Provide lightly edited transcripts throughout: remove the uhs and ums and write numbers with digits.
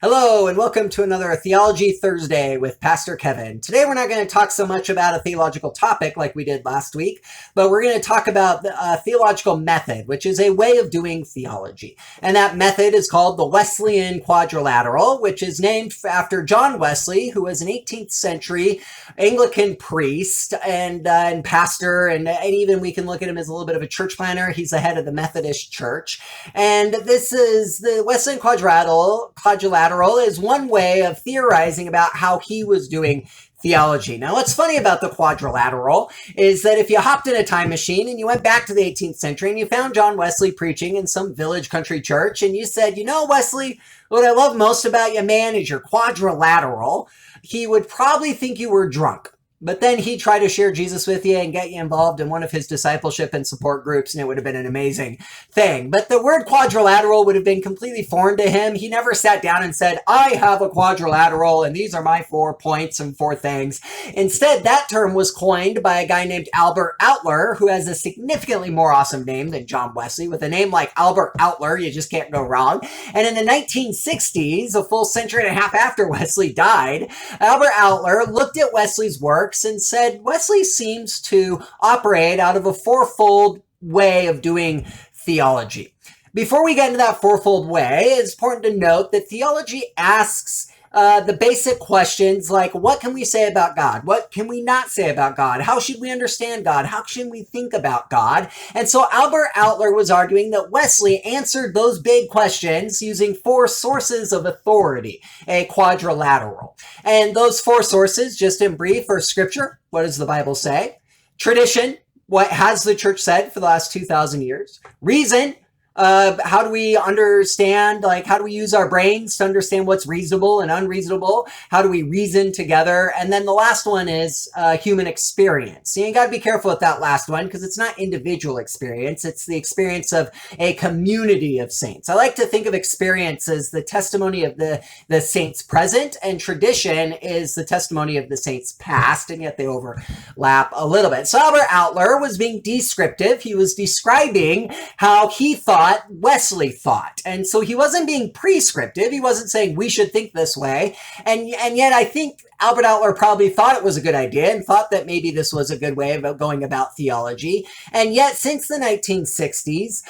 Hello, and welcome to another Theology Thursday with Pastor Kevin. Today we're not going to talk so much about a theological topic like we did last week, but we're going to talk about the theological method, which is a way of doing theology. And that method is called the Wesleyan Quadrilateral, which is named after John Wesley, who was an 18th century Anglican priest and pastor, and even we can look at him as a little bit of a church planner. He's the head of the Methodist Church. And this is the Wesleyan Quadrilateral is one way of theorizing about how he was doing theology. Now, what's funny about the quadrilateral is that if you hopped in a time machine and you went back to the 18th century and you found John Wesley preaching in some village country church and you said, Wesley, what I love most about you, man, is your quadrilateral, he would probably think you were drunk. But then he'd try to share Jesus with you and get you involved in one of his discipleship and support groups, and it would have been an amazing thing. But the word quadrilateral would have been completely foreign to him. He never sat down and said, I have a quadrilateral, and these are my 4 points and 4 things. Instead, that term was coined by a guy named Albert Outler, who has a significantly more awesome name than John Wesley. With a name like Albert Outler, you just can't go wrong. And in the 1960s, a full century and a half after Wesley died, Albert Outler looked at Wesley's work and said, Wesley seems to operate out of a fourfold way of doing theology. Before we get into that fourfold way, it's important to note that theology asks the basic questions like, what can we say about God? What can we not say about God? How should we understand God? How should we think about God? And so Albert Outler was arguing that Wesley answered those big questions using 4 sources of authority, a quadrilateral. And those 4 sources, just in brief, are Scripture. What does the Bible say? Tradition. What has the church said for the last 2,000 years? Reason. How do we understand, how do we use our brains to understand what's reasonable and unreasonable? How do we reason together? And then the last one is human experience. So you got to be careful with that last one because it's not individual experience. It's the experience of a community of saints. I like to think of experience as the testimony of the saints present, and tradition is the testimony of the saints past, and yet they overlap a little bit. So Albert Outler was being descriptive. He was describing how he thought Wesley thought. And so he wasn't being prescriptive. He wasn't saying we should think this way. And yet I think Albert Outler probably thought it was a good idea and thought that maybe this was a good way of going about theology. And yet since the 1960s,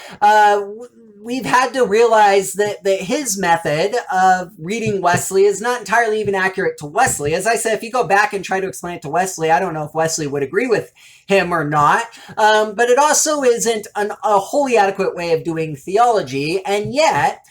we've had to realize that his method of reading Wesley is not entirely even accurate to Wesley. As I said, if you go back and try to explain it to Wesley, I don't know if Wesley would agree with him or not. But it also isn't a wholly adequate way of doing theology. And yet,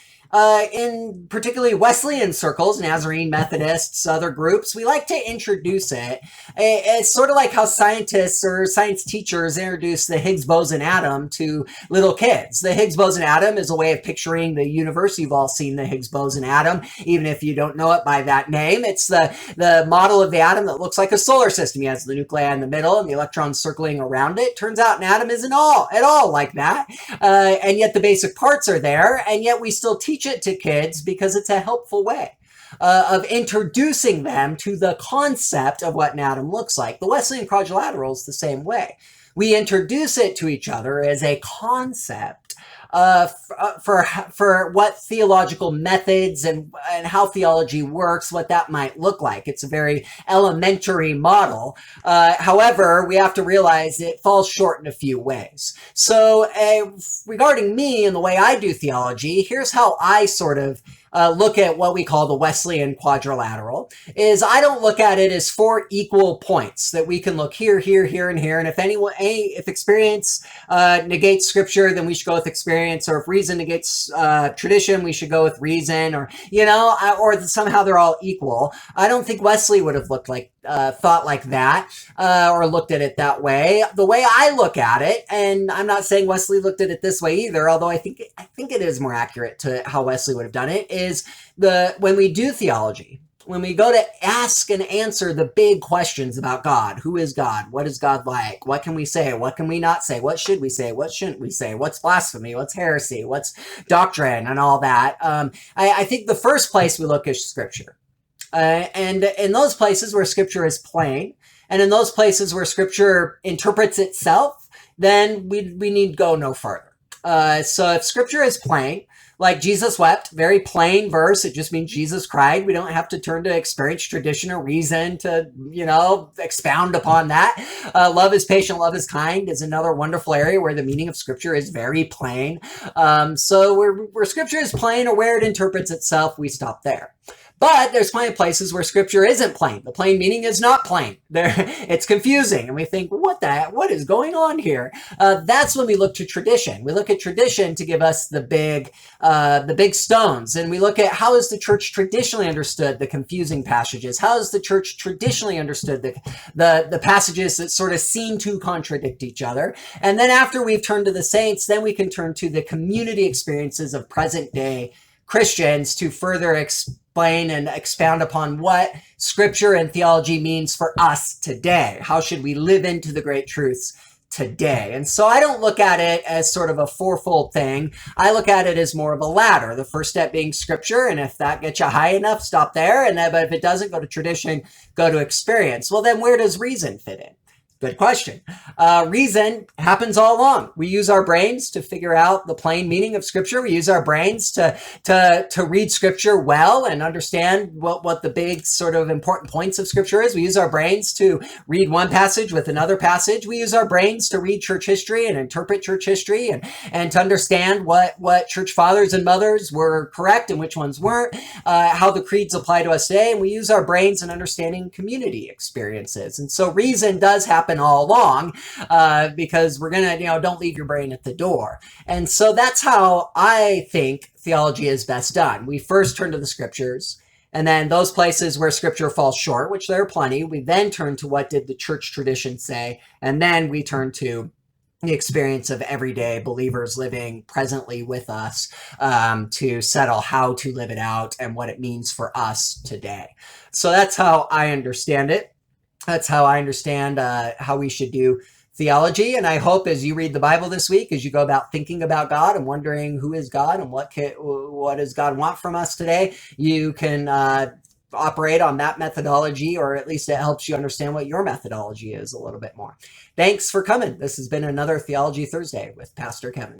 in particularly Wesleyan circles, Nazarene, Methodists, other groups, we like to introduce it. It's sort of like how scientists or science teachers introduce the Higgs boson atom to little kids. The Higgs boson atom is a way of picturing the universe. You've all seen the Higgs boson atom, even if you don't know it by that name. It's the model of the atom that looks like a solar system. It has the nuclei in the middle and the electrons circling around it. Turns out an atom isn't at all like that. And yet the basic parts are there, and yet we still teach it to kids because it's a helpful way of introducing them to the concept of what an atom looks like. The Wesleyan Quadrilateral is the same way. We introduce it to each other as a concept for what theological methods and how theology works, what that might look like. It's a very elementary model. However, we have to realize it falls short in a few ways. So regarding me and the way I do theology, here's how I sort of look at what we call the Wesleyan Quadrilateral. Is I don't look at it as 4 equal points that we can look here, here, here, and here. And if experience negates Scripture, then we should go with experience. Or if reason negates tradition, we should go with reason. Or or somehow they're all equal. I don't think Wesley would have thought like that or looked at it that way. The way I look at it, and I'm not saying Wesley looked at it this way either, although I think it is more accurate to how Wesley would have done it, is when we do theology, when we go to ask and answer the big questions about God, who is God? What is God like? What can we say? What can we not say? What should we say? What shouldn't we say? What's blasphemy? What's heresy? What's doctrine and all that? I think the first place we look is Scripture. And in those places where Scripture is plain, and in those places where Scripture interprets itself, then we need go no further. So if Scripture is plain, Like Jesus wept, very plain verse. It just means Jesus cried. We don't have to turn to experience, tradition, or reason to, expound upon that. Love is patient, love is kind is another wonderful area where the meaning of Scripture is very plain. So where Scripture is plain or where it interprets itself, we stop there. But there's plenty of places where Scripture isn't plain. The plain meaning is not plain. It's confusing, and we think, what is going on here? That's when we look to tradition. We look at tradition to give us the big stones, and we look at how has the church traditionally understood the confusing passages. How has the church traditionally understood the passages that sort of seem to contradict each other? And then after we've turned to the saints, then we can turn to the community experiences of present day Christians to further explain and expound upon what Scripture and theology means for us today. How should we live into the great truths today? And so I don't look at it as sort of a fourfold thing. I look at it as more of a ladder. The first step being Scripture, and if that gets you high enough, stop there. But if it doesn't, go to tradition, go to experience. Well, then where does reason fit in? Good question. Reason happens all along. We use our brains to figure out the plain meaning of Scripture. We use our brains to read Scripture well and understand what the big sort of important points of Scripture is. We use our brains to read one passage with another passage. We use our brains to read church history and interpret church history and to understand what church fathers and mothers were correct and which ones weren't, how the creeds apply to us today. And we use our brains in understanding community experiences. And so reason does happen all along, because we're going to, don't leave your brain at the door. And so that's how I think theology is best done. We first turn to the Scriptures, and then those places where Scripture falls short, which there are plenty, we then turn to what did the church tradition say, and then we turn to the experience of everyday believers living presently with us, to settle how to live it out and what it means for us today. So that's how I understand it. That's how I understand how we should do theology. And I hope as you read the Bible this week, as you go about thinking about God and wondering who is God and what does God want from us today, you can operate on that methodology, or at least it helps you understand what your methodology is a little bit more. Thanks for coming. This has been another Theology Thursday with Pastor Kevin.